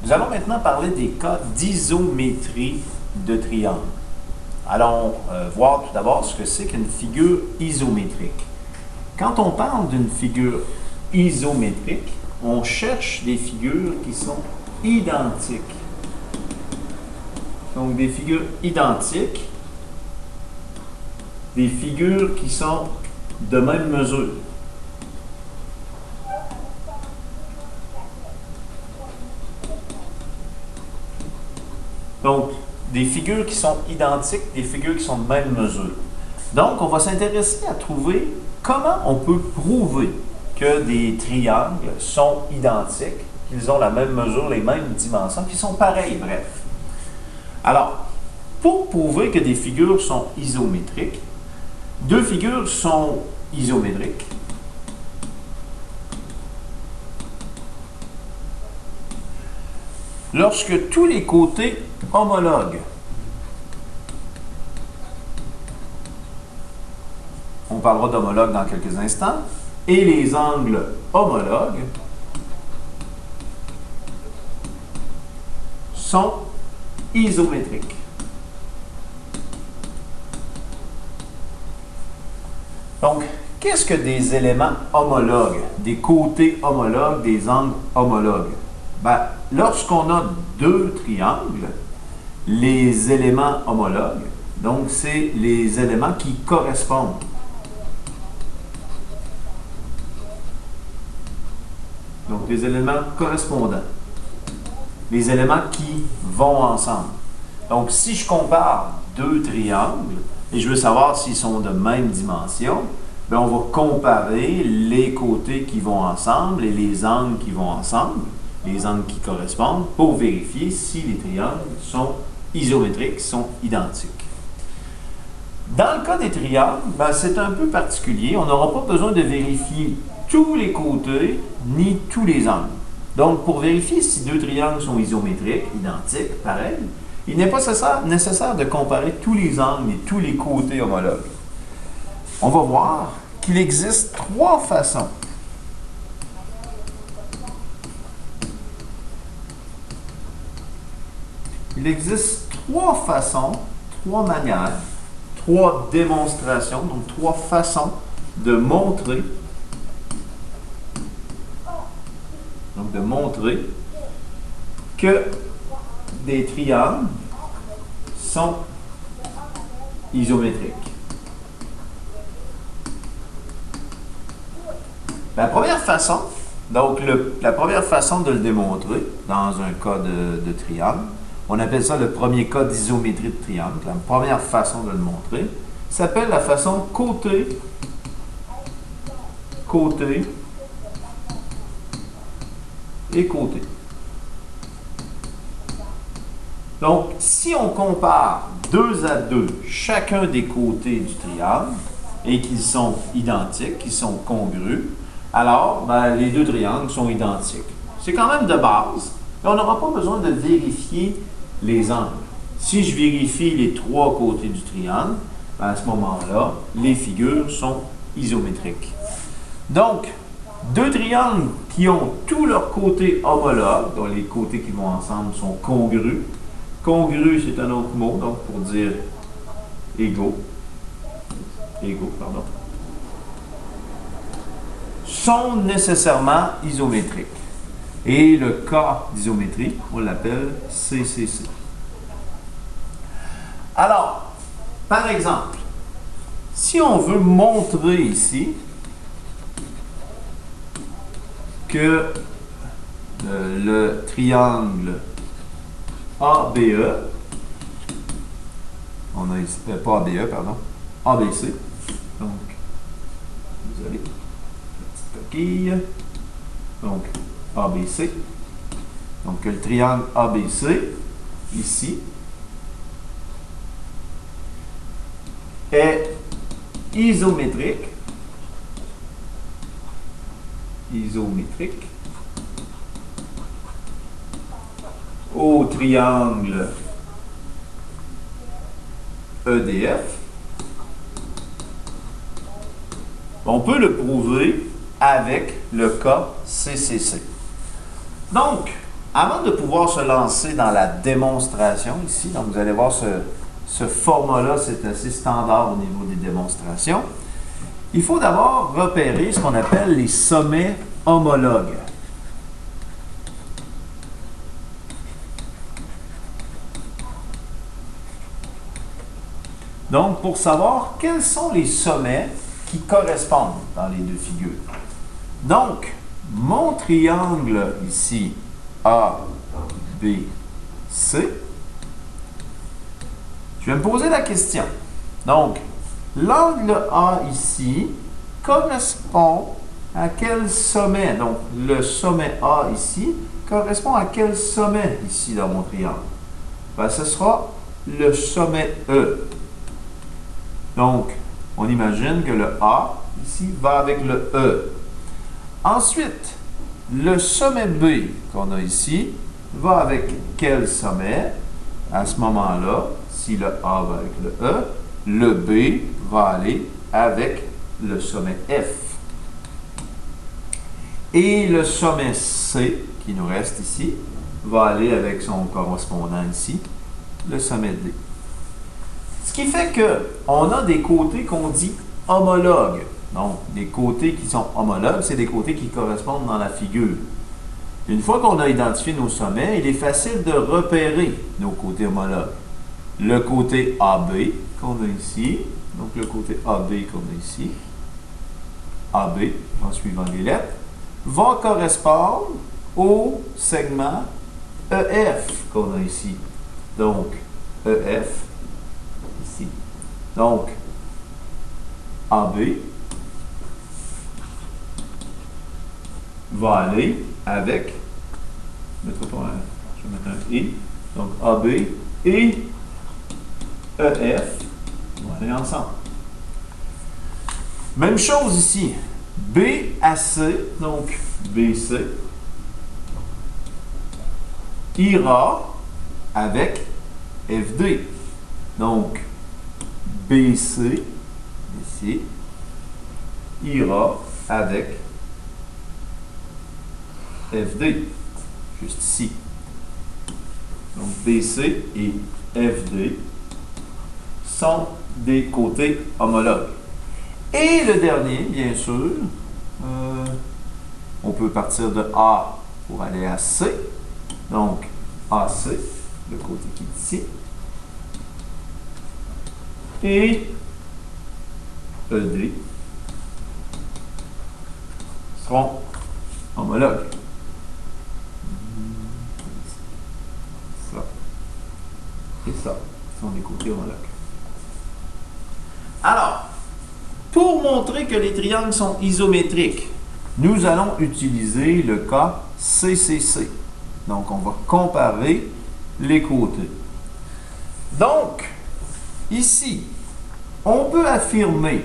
Nous allons maintenant parler des cas d'isométrie de triangle. Allons voir tout d'abord ce que c'est qu'une figure isométrique. Quand on parle d'une figure isométrique, on cherche des figures qui sont identiques. Donc des figures identiques, des figures qui sont de même mesure. Donc, des figures qui sont identiques, des figures qui sont de même mesure. Donc, on va s'intéresser à trouver comment on peut prouver que des triangles sont identiques, qu'ils ont la même mesure, les mêmes dimensions, qu'ils sont pareils, bref. Alors, pour prouver que des figures sont isométriques, deux figures sont isométriques. Lorsque tous les côtés homologues, on parlera d'homologues dans quelques instants, et les angles homologues sont isométriques. Donc, qu'est-ce que des éléments homologues, des côtés homologues, des angles homologues? Ben, lorsqu'on a deux triangles, les éléments homologues, donc c'est les éléments qui correspondent. Donc, les éléments correspondants. Les éléments qui vont ensemble. Donc, si je compare deux triangles, et je veux savoir s'ils sont de même dimension, bien, on va comparer les côtés qui vont ensemble et les angles qui vont ensemble, les angles qui correspondent, pour vérifier si les triangles sont isométriques, sont identiques. Dans le cas des triangles, ben, c'est un peu particulier. On n'aura pas besoin de vérifier tous les côtés ni tous les angles. Donc, pour vérifier si deux triangles sont isométriques, identiques, pareils, il n'est pas nécessaire de comparer tous les angles et tous les côtés homologues. On va voir qu'il existe trois façons. Il existe trois façons, trois manières, trois démonstrations, donc trois façons de montrer, que des triangles sont isométriques. La première façon, donc la première façon de le démontrer dans un cas de triangle, on appelle ça le premier cas d'isométrie de triangle. La première façon de le montrer s'appelle la façon côté, côté et côté. Donc, si on compare deux à deux chacun des côtés du triangle et qu'ils sont identiques, qu'ils sont congrus, alors ben, les deux triangles sont identiques. C'est quand même de base, mais on n'aura pas besoin de vérifier les angles. Si je vérifie les trois côtés du triangle, ben, à ce moment-là, les figures sont isométriques. Donc, deux triangles qui ont tous leurs côtés homologues, dont les côtés qui vont ensemble sont congrus. Congru, c'est un autre mot, donc pour dire égaux, sont nécessairement isométriques. Et le cas d'isométrie, on l'appelle CCC. Alors, par exemple, si on veut montrer ici que le triangle ABE, on a ici, pas ABE, pardon, ABC, donc, désolé, petite coquille, donc ABC, donc le triangle ABC, ici, est isométrique, au triangle EDF. On peut le prouver avec le cas CCC. Donc, Avant de pouvoir se lancer dans la démonstration ici, donc vous allez voir ce format-là, c'est assez standard au niveau des démonstrations. Il faut d'abord repérer ce qu'on appelle les sommets homologues. Donc, pour savoir quels sont les sommets qui correspondent dans les deux figures. Donc, mon triangle ici, A, B, C, je vais me poser la question. Donc, l'angle A ici correspond à quel sommet? Donc, le sommet A ici correspond à quel sommet ici dans mon triangle? Ben, ce sera le sommet E. Donc, on imagine que le A ici va avec le E. Ensuite, le sommet B qu'on a ici va avec quel sommet? À ce moment-là, si le A va avec le E, le B va aller avec le sommet F. Et le sommet C, qui nous reste ici, va aller avec son correspondant ici, le sommet D. Ce qui fait qu'on a des côtés qu'on dit homologues. Donc, des côtés qui sont homologues, c'est des côtés qui correspondent dans la figure. Une fois qu'on a identifié nos sommets, il est facile de repérer nos côtés homologues. Le côté AB qu'on a ici, donc le côté AB qu'on a ici, AB, en suivant les lettres, va correspondre au segment EF qu'on a ici. Donc, EF, ici. Donc, AB va aller avec, je vais mettre un I, donc AB et EF vont aller ensemble. Même chose ici, BAC, donc BC, ira avec FD. Donc, BC, ici, ira avec FD, juste ici. Donc, BC et FD sont des côtés homologues. Et le dernier, bien sûr, on peut partir de A pour aller à C. Donc, AC, le côté qui est ici. Et ED seront homologues. Ça et ça sont des côtés homologues. Alors, pour montrer que les triangles sont isométriques, nous allons utiliser le cas CCC. Donc, on va comparer les côtés. Donc, ici, on peut affirmer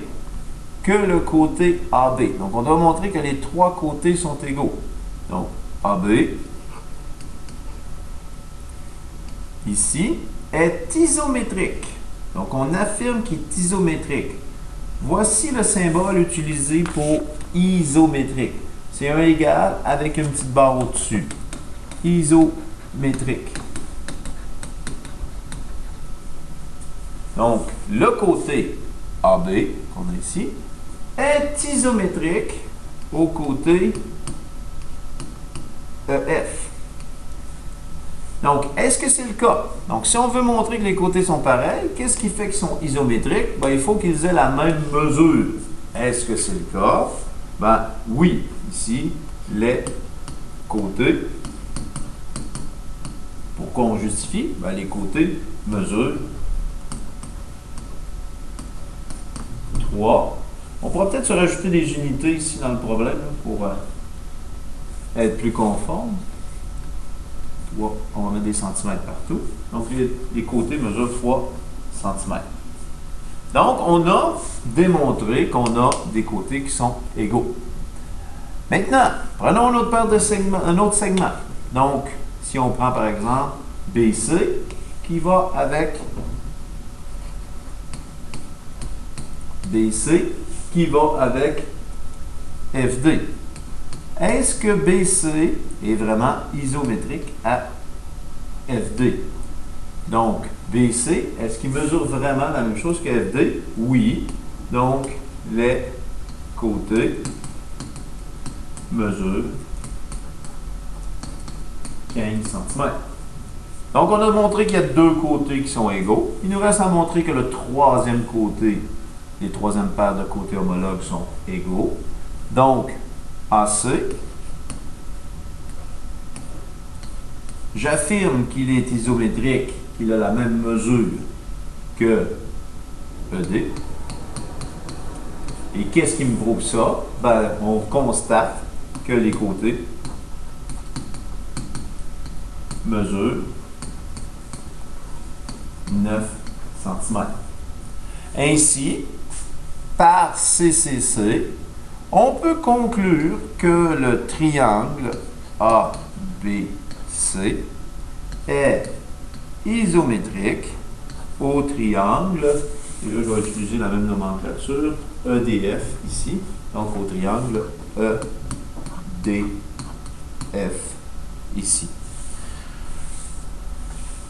que le côté AB, donc on doit montrer que les trois côtés sont égaux. Donc, AB, ici, est isométrique. Donc, on affirme qu'il est isométrique. Voici le symbole utilisé pour isométrique. C'est un égal avec une petite barre au-dessus. Isométrique. Donc, le côté AB, qu'on a ici, est isométrique au côté EF. Donc, est-ce que c'est le cas? Donc, si on veut montrer que les côtés sont pareils, qu'est-ce qui fait qu'ils sont isométriques? Ben, il faut qu'ils aient la même mesure. Est-ce que c'est le cas? Ben, oui. Ici, les côtés. Pourquoi on justifie? Ben, les côtés mesurent 3. On pourra peut-être se rajouter des unités ici dans le problème pour être plus conforme. On va mettre des centimètres partout. Donc, les côtés mesurent 3 cm. Donc, on a démontré qu'on a des côtés qui sont égaux. Maintenant, prenons une autre paire de segments, un autre segment. Donc, si on prend par exemple BC, qui va avec BC, qui va avec FD. est-ce que BC est vraiment isométrique à FD? Donc, BC, est-ce qu'il mesure vraiment la même chose que FD? Oui. Donc, les côtés mesurent 15 cm. Donc, on a montré qu'il y a deux côtés qui sont égaux. Il nous reste à montrer que le troisième côté, les troisièmes paires de côtés homologues sont égaux. Donc, AC, j'affirme qu'il est isométrique, qu'il a la même mesure que ED. Et qu'est-ce qui me prouve ça? Ben, on constate que les côtés mesurent 9 cm. Ainsi, par CCC, on peut conclure que le triangle ABC est isométrique au triangle, et là je vais utiliser la même nomenclature, EDF ici, donc au triangle EDF ici,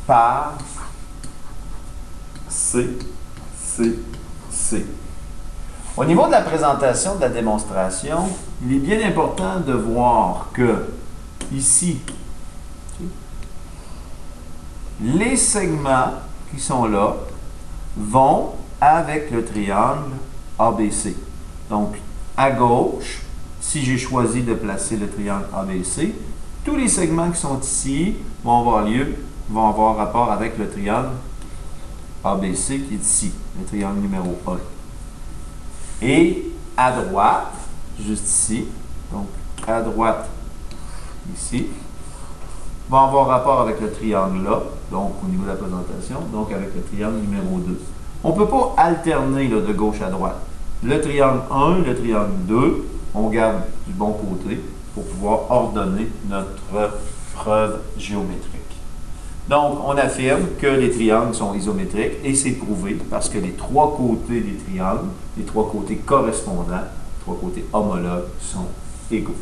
par CCC. Au niveau de la présentation de la démonstration, il est bien important de voir que ici, les segments qui sont là vont avec le triangle ABC. Donc, à gauche, si j'ai choisi de placer le triangle ABC, tous les segments qui sont ici vont avoir rapport avec le triangle ABC qui est ici, le triangle numéro 1. Et à droite, juste ici, donc à droite, ici, va avoir rapport avec le triangle là, donc au niveau de la présentation, donc avec le triangle numéro 2. On ne peut pas alterner là, de gauche à droite. Le triangle 1, le triangle 2, on garde du bon côté pour pouvoir ordonner notre preuve géométrique. Donc, on affirme que les triangles sont isométriques et c'est prouvé parce que les trois côtés des triangles, les trois côtés correspondants, les trois côtés homologues sont égaux.